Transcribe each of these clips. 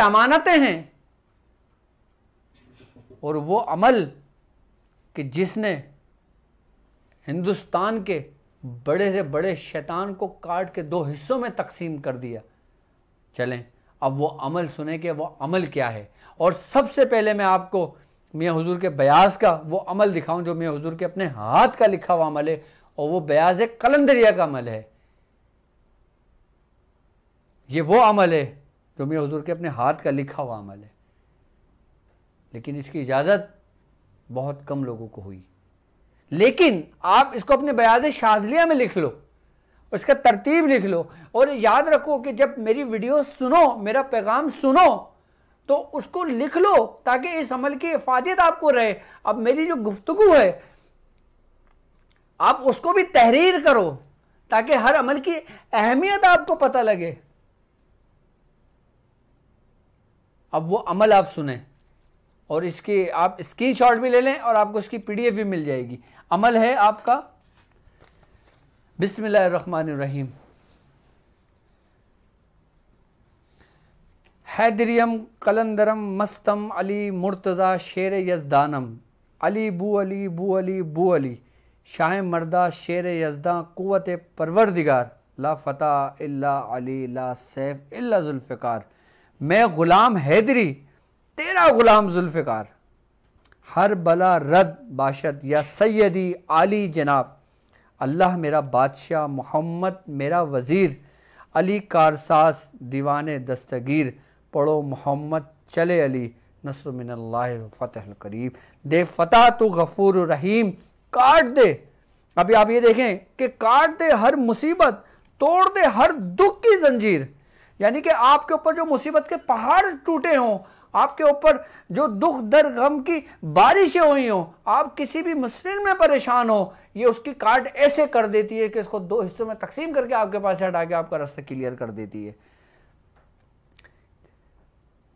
अमानतें हैं, और वो अमल कि जिसने हिंदुस्तान के बड़े से बड़े शैतान को काट के 2 हिस्सों में तकसीम कर दिया। चलें अब वो अमल सुने कि वो अमल क्या है। और सबसे पहले मैं आपको मियाँ हुजूर के बयाज का वो अमल दिखाऊं जो मियाँ हुजूर के अपने हाथ का लिखा हुआ अमल है, और वो बयाज कलंदरिया का अमल है। ये वो अमल है जो मियाँ हुजूर के अपने हाथ का लिखा हुआ अमल है, लेकिन इसकी इजाज़त बहुत कम लोगों को हुई। लेकिन आप इसको अपने बयाज शाज़लिया में लिख लो, उसका तरतीब लिख लो, और याद रखो कि जब मेरी वीडियो सुनो, मेरा पैगाम सुनो, तो उसको लिख लो ताकि इस अमल की इफादत आपको रहे। अब मेरी जो गुफ्तगू है आप उसको भी तहरीर करो ताकि हर अमल की अहमियत आपको पता लगे। अब वो अमल आप सुने और इसकी आप स्क्रीनशॉट भी ले लें और आपको इसकी पीडीएफ भी मिल जाएगी। अमल है आपका बिस्मिल्लाहिर्रहमानिर्रहीम। हैदरियम कलंदरम मस्तम अली मुर्तज़ा शेर यज़दानम अली बू अली बू अली बू अली शाह मर्दा शेर यज़दा कुव्वत परवरदिगार ला फ़तह इल्ला अली ला सैफ इल्ला जुल्फ़िकार। मैं ग़ुलाम हैदरी तेरा ग़ुलाम जुल्फ़िकार, हर बला रद बाशत या सैयदी आली जनाब, अल्लाह मेरा बादशाह, मोहम्मद मेरा वज़ीर, अली कारसास दीवाने दस्तगीर, पढ़ो मोहम्मद चले अली, नस्र मिनल्लाहि व फ़तहुल करीब। दे फ़तह तू गफ़ूर रहीम, काट दे। अभी आप ये देखें कि काट दे हर मुसीबत, तोड़ दे हर दुख की जंजीर, यानी कि आपके ऊपर जो मुसीबत के पहाड़ टूटे हों, आपके ऊपर जो दुख दर गम की बारिशें हुई हों, आप किसी भी मुश्किल में परेशान हो, ये उसकी काट ऐसे कर देती है कि इसको 2 हिस्सों में तकसीम करके आपके पास से हटा के आपका रास्ता क्लियर कर देती है।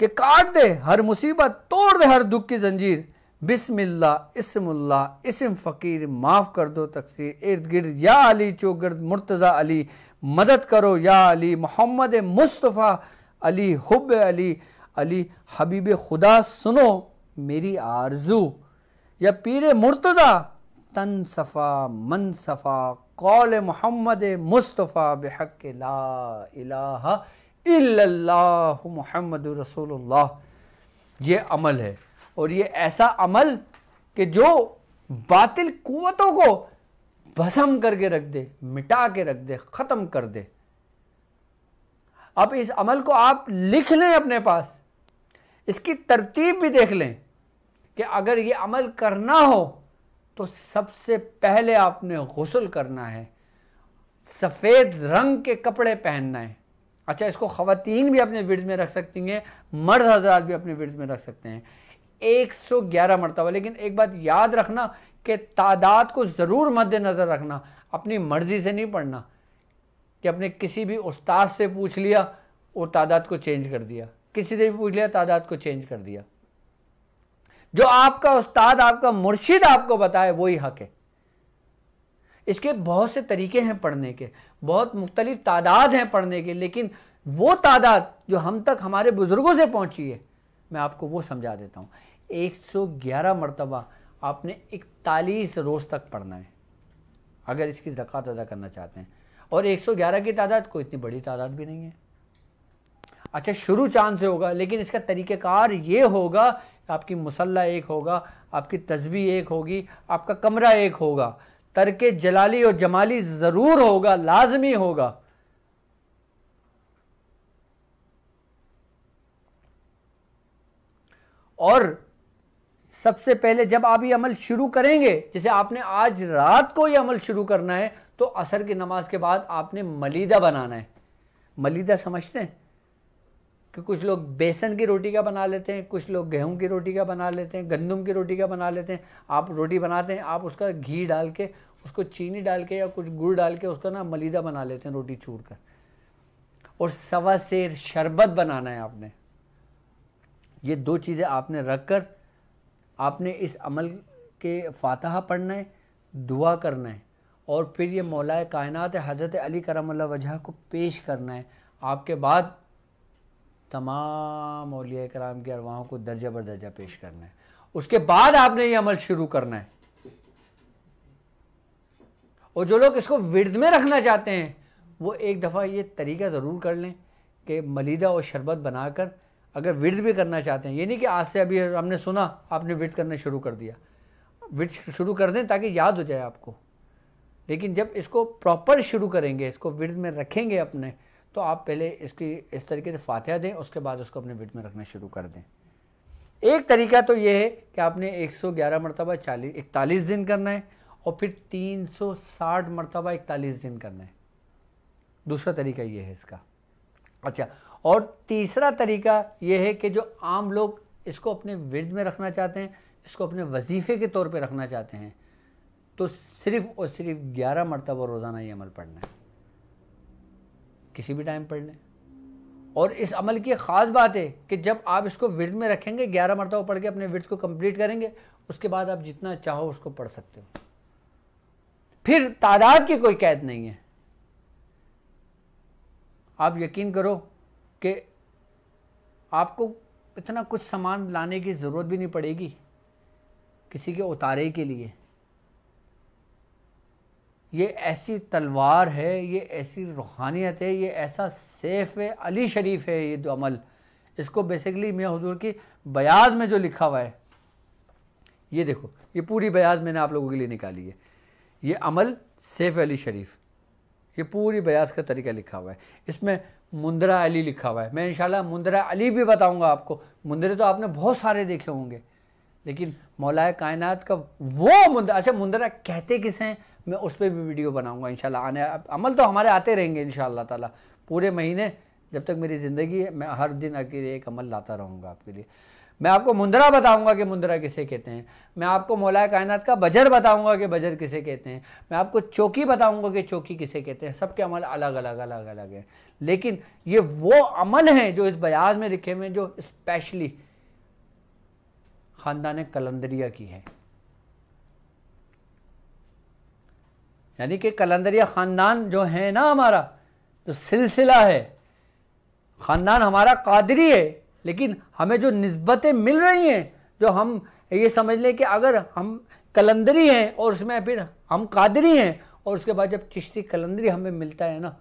कि काट दे हर मुसीबत, तोड़ दे हर दुख की जंजीर, बिस्मिल्लाह इस्मुल्लाह इस्म फ़कीर, माफ़ कर दो तकसीर, इर्द गिर्द या अली चौगिर्द मुर्तज़ा अली, मदद करो या अली मोहम्मद मुस्तफ़ा अली हुब अली, अली हबीब खुदा सुनो मेरी आरजू, या पीर मुर्तज़ा तन सफ़ा मन सफ़ा कौल मोहम्मद मुस्तफ़ा बिहक़ ला इलाहा इल्लल्लाहु मुहम्मदुर रसूलुल्लाह। ये अमल है, और ये ऐसा अमल कि जो बातिल कुव्वतों को भस्म करके रख दे, मिटा के रख दे, ख़त्म कर दे। अब इस अमल को आप लिख लें अपने पास, इसकी तरतीब भी देख लें कि अगर ये अमल करना हो तो सबसे पहले आपने गुस्ल करना है, सफ़ेद रंग के कपड़े पहनना है। अच्छा, इसको ख़वातीन भी अपने विर्द में रख सकती हैं, मर्द हज़रात भी अपने विर्द में रख सकते हैं 111 मरतबा। लेकिन एक बात याद रखना कि तादाद को ज़रूर मद्देनज़र रखना, अपनी मर्ज़ी से नहीं पढ़ना कि अपने किसी भी उस्ताद से पूछ लिया और तादाद को चेंज कर दिया, किसी से भी पूछ लिया तादाद को चेंज कर दिया। जो आपका उस्ताद, आपका मुर्शिद आपको बताए वही हक है। इसके बहुत से तरीके हैं पढ़ने के, बहुत मुख्तलिफ तादाद हैं पढ़ने के, लेकिन वो तादाद जो हम तक हमारे बुज़ुर्गों से पहुंची है मैं आपको वो समझा देता हूँ। 111 मरतबा आपने 41 रोज़ तक पढ़ना है अगर इसकी ज़कात अदा करना चाहते हैं, और 111 की तादाद कोई इतनी बड़ी तादाद भी नहीं है। अच्छा, शुरू चांद से होगा, लेकिन इसका तरीक़ेकार ये होगा, आपकी मुसल्ला एक होगा, आपकी तस्बीह एक होगी, आपका कमरा एक होगा, तरके जलाली और जमाली ज़रूर होगा, लाजमी होगा। और सबसे पहले जब आप ये अमल शुरू करेंगे, जैसे आपने आज रात को ये अमल शुरू करना है, तो असर की नमाज के बाद आपने मलीदा बनाना है। मलीदा समझते हैं कि कुछ लोग बेसन की रोटी का बना लेते हैं, कुछ लोग गेहूं की रोटी का बना लेते हैं, गंदम की रोटी का बना लेते हैं। आप रोटी बनाते हैं, आप उसका घी डाल के, उसको चीनी डाल के या कुछ गुड़ डाल के उसका ना मलीदा बना लेते हैं रोटी चूर कर, और सवा सेर शरबत बनाना है आपने। ये 2 चीज़ें आपने रख कर आपने इस अमल के फातिहा पढ़ना है, दुआ करना है, और फिर ये मौलाए कायनात हज़रत अली करमल्लाहु वजह को पेश करना है। आपके बाद तमाम औलिया कराम की अरवाहों को दर्जा बर दर्जा पेश करना है। उसके बाद आपने ये अमल शुरू करना है। और जो लोग इसको विर्द में रखना चाहते हैं वो एक दफ़ा ये तरीका ज़रूर कर लें कि मलीदा और शरबत बनाकर अगर विर्द भी करना चाहते हैं, ये नहीं कि आज से अभी हमने सुना आपने विर्द करना शुरू कर दिया, विर्द शुरू कर दें ताकि याद हो जाए आपको। लेकिन जब इसको प्रॉपर शुरू करेंगे, इसको विर्द में रखेंगे अपने, तो आप पहले इसकी इस तरीके से फातिहा दें, उसके बाद उसको अपने विर्द में रखना शुरू कर दें। एक तरीका तो ये है कि आपने 111 मरतबा 41 दिन करना है और फिर 360 मरतबा 41 दिन करना है। दूसरा तरीका ये है इसका। अच्छा, और तीसरा तरीका ये है कि जो आम लोग इसको अपने विर्द में रखना चाहते हैं, इसको अपने वजीफ़े के तौर पे रखना चाहते हैं, तो सिर्फ़ और सिर्फ 11 मरतबा रोज़ाना ये अमल पढ़ना है, किसी भी टाइम पढ़ लें। और इस अमल की ख़ास बात है कि जब आप इसको विर्द में रखेंगे, 11 मरतबा पढ़ के अपने विर्द को कंप्लीट करेंगे, उसके बाद आप जितना चाहो उसको पढ़ सकते हो। फिर तादाद की कोई कैद नहीं है। आप यकीन करो कि आपको इतना कुछ सामान लाने की ज़रूरत भी नहीं पड़ेगी किसी के उतारे के लिए। ये ऐसी तलवार है, ये ऐसी रूहानियत है, ये ऐसा सेफ है, अली शरीफ है ये जो अमल। इसको बेसिकली मियां हुजूर की बयाज में जो लिखा हुआ है, ये देखो, ये पूरी बयाज मैंने आप लोगों के लिए निकाली है। ये अमल सेफ अली शरीफ, ये पूरी बयाज का तरीका लिखा हुआ है। इसमें मुंदरा अली लिखा हुआ है। मैं इंशाल्लाह मुंदरा अली भी बताऊंगा आपको। मुंदरे तो आपने बहुत सारे देखे होंगे, लेकिन मौलाए कायनात का वो मुंदरा, अच्छा मुंदरा कहते किसे हैं, मैं उस पर भी वीडियो बनाऊंगा इंशाल्लाह। आने अमल तो हमारे आते रहेंगे इंशाल्लाह ताला पूरे महीने, जब तक मेरी ज़िंदगी है। मैं हर दिन अकेले एक अमल लाता रहूँगा आपके लिए। मैं आपको मुंदरा बताऊंगा कि मुंदरा किसे कहते हैं। मैं आपको मौलाए कायनात का बजर बताऊंगा कि बजर किसे कहते हैं। मैं आपको चौकी बताऊंगा कि चौकी किसे कहते हैं। सबके अमल अलग अलग अलग अलग हैं, लेकिन ये वो अमल हैं जो इस बयाज में लिखे हुए हैं, जो स्पेशली ख़ानदान कलंदरिया की है। यानी कि कलंदरिया ख़ानदान जो है ना, हमारा जो सिलसिला है, ख़ानदान हमारा कादरी है, लेकिन हमें जो निस्बतें मिल रही हैं, जो हम ये समझ लें कि अगर हम कलंदरी हैं और उसमें फिर हम कादरी हैं, और उसके बाद जब चिश्ती कलंदरी हमें मिलता है ना,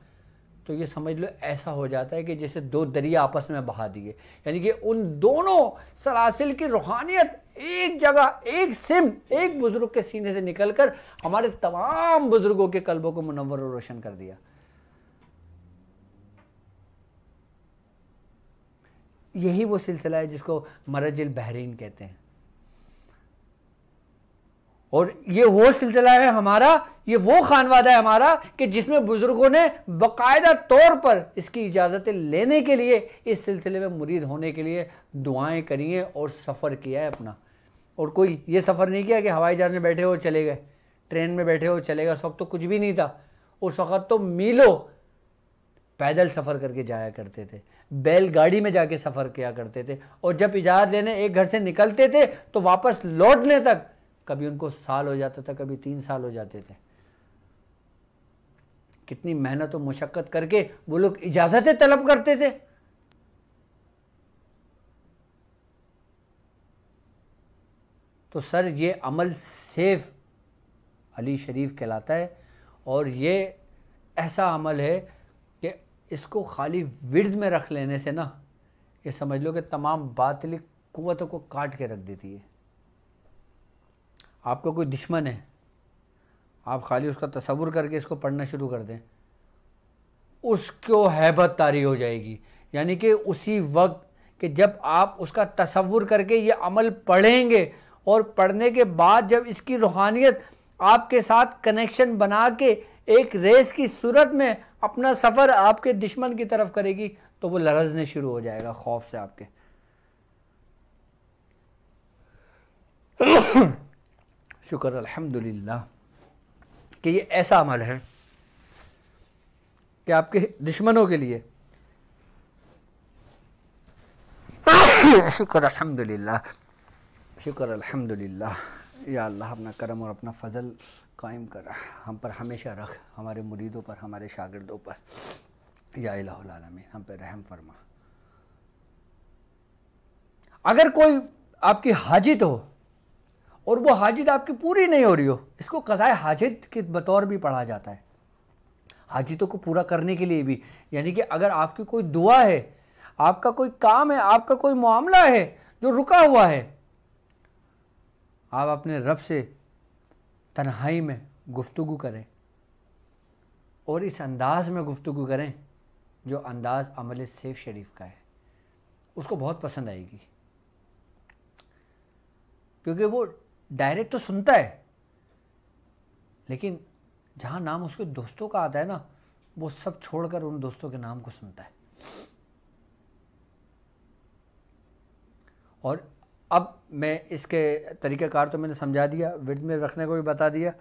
तो ये समझ लो ऐसा हो जाता है कि जैसे दो दरिया आपस में बहा दिए। यानी कि उन दोनों सलासिल की रूहानियत एक जगह, एक सिम, एक बुजुर्ग के सीने से निकलकर हमारे तमाम बुजुर्गों के कल्बों को मुनव्वर और रोशन कर दिया। यही वो सिलसिला है जिसको मरजिल बहरीन कहते हैं। और ये वो सिलसिला है हमारा, ये वो खानवादा है हमारा कि जिसमें बुजुर्गों ने बाकायदा तौर पर इसकी इजाज़तें लेने के लिए, इस सिलसिले में मुरीद होने के लिए दुआएं करी हैं और सफ़र किया है अपना। और कोई ये सफ़र नहीं किया कि हवाई जहाज़ में बैठे हो चले गए, ट्रेन में बैठे हो चले गए। उस वक्त तो कुछ भी नहीं था, उस वक्त तो मीलों पैदल सफ़र करके जाया करते थे, बैलगाड़ी में जाके सफ़र किया करते थे। और जब इजाज़त लेने एक घर से निकलते थे तो वापस लौटने तक कभी उनको साल हो जाता था, कभी 3 साल हो जाते थे। कितनी मेहनत और मुशक्क़त करके वो लोग इजाज़तें तलब करते थे। तो सर ये अमल सेफ अली शरीफ कहलाता है। और ये ऐसा अमल है कि इसको खाली विर्द में रख लेने से ना, ये समझ लो कि तमाम बातिल कुव्वतों को काट के रख देती है। आपका कोई दुश्मन है, आप खाली उसका तसव्वुर करके इसको पढ़ना शुरू कर दें, उसको हैबत तारी हो जाएगी। यानी कि उसी वक्त कि जब आप उसका तसव्वुर करके ये अमल पढ़ेंगे और पढ़ने के बाद जब इसकी रूहानियत आपके साथ कनेक्शन बना के एक रेस की सूरत में अपना सफ़र आपके दुश्मन की तरफ करेगी, तो वो लरज़ने शुरू हो जाएगा खौफ से आपके। शुक्र अल्हम्दुलिल्लाह कि ये ऐसा अमल है कि आपके दुश्मनों के लिए शुक्र अल्हम्दुलिल्लाह, शुक्र अल्हम्दुलिल्लाह। या अल्लाह अपना करम और अपना फ़ज़ल कायम कर हम पर हमेशा रख, हमारे मुरीदों पर, हमारे शागिर्दों पर। या इलाहुल आलमीन, हम पर रहम फरमा। अगर कोई आपकी हाजित हो और वो हाजित आपकी पूरी नहीं हो रही हो, इसको क़ज़ाए हाजित के बतौर भी पढ़ा जाता है, हाजितों को पूरा करने के लिए भी। यानी कि अगर आपकी कोई दुआ है, आपका कोई काम है, आपका कोई मामला है जो रुका हुआ है, आप अपने रब से तन्हाई में गुफ्तगू करें और इस अंदाज में गुफ्तगू करें जो अंदाज अमल सैफ शरीफ का है, उसको बहुत पसंद आएगी। क्योंकि वो डायरेक्ट तो सुनता है, लेकिन जहाँ नाम उसके दोस्तों का आता है ना, वो सब छोड़कर उन दोस्तों के नाम को सुनता है। और अब मैं इसके तरीक़ाकार तो मैंने समझा दिया, विर्द में रखने को भी बता दिया।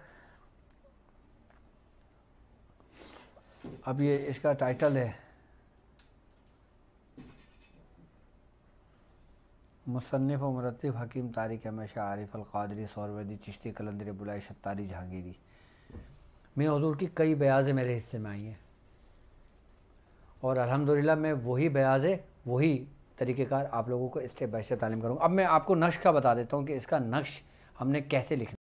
अब ये इसका टाइटल है मुसन्निफ़ व मुरत्तिब हकीम तारिक अहमद शाह आरिफ अल क़ादरी सौरवर्दी चिश्ती कलंदर बुलाई शत्तारी जहांगीरी। मैं हुज़ूर की कई बयाज़ें मेरे हिस्से में आई हैं और अल्हम्दुलिल्लाह मैं वही बयाज़ें, वही तरीक़ेकार आप लोगों को स्टेप बाय स्टेप तालीम करूँगा। अब मैं आपको नक्श का बता देता हूँ कि इसका नक्श हमने कैसे लिखना